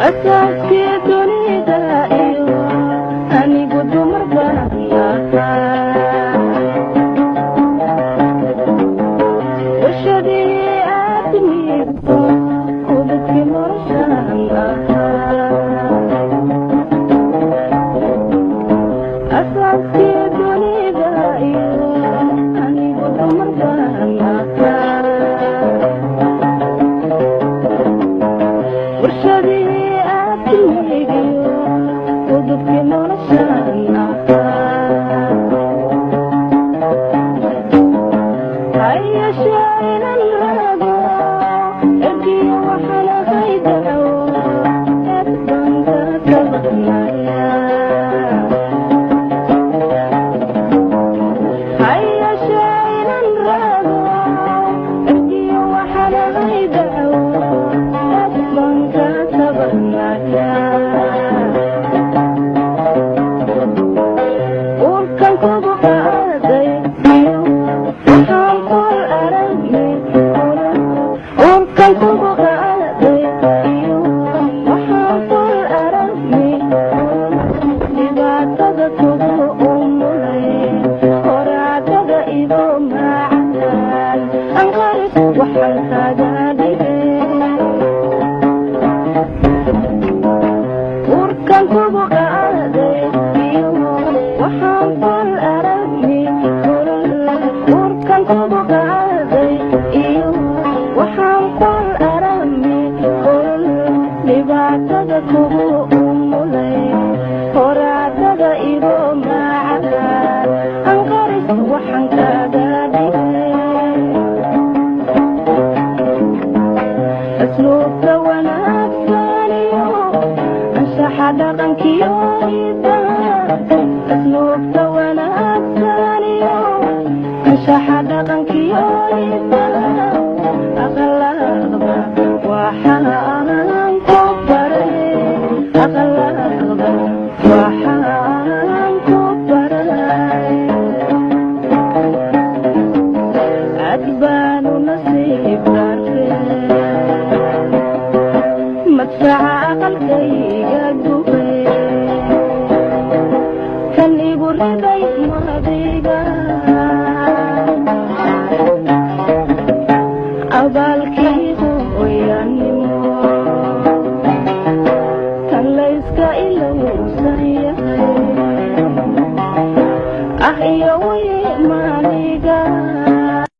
aasaaskii dunida iyo anigu dumar baan ahaa warshadii aadmigiyo udubkii noloshaan ahaa aasaaskii dunida iyo anigu dumar baan ahaa warshadii aadmigiyo udubkii noloshaan ahaa hayeeshee inan ragow ergiyo waxaan ahay docwo baan tabanayaa hayeeshee inan ragow ergiyo waxaan ahay docwo baan tabanayaa uurkaan kugu qaaday iyo waxaan kul arammi uurkaan kugu qaaday iyo waxaan kul arammi dhibaatada kugu umulay horaadada ido macaan anqaris waxaan kaaga dhigay uurkaan kugu qaaday iyo waxaan kul arammi uurkaan kugu qaaday iyo waxaan kul arammi dhibaatada kugu umulay horaadada ido macaan anqaris waxaan kaaga dhigay asluubta wanaagsan iyo anshaxa dhaqankiyo hidaha asluubta wanaagsan iyo anshaxa dhaqankiyo hidaha aqalada waxaan ku baray aqalada waxaan ku baray aad baanu nasiib darrey madfaca aqalkayga gubay kan igu riday madiga abaalkii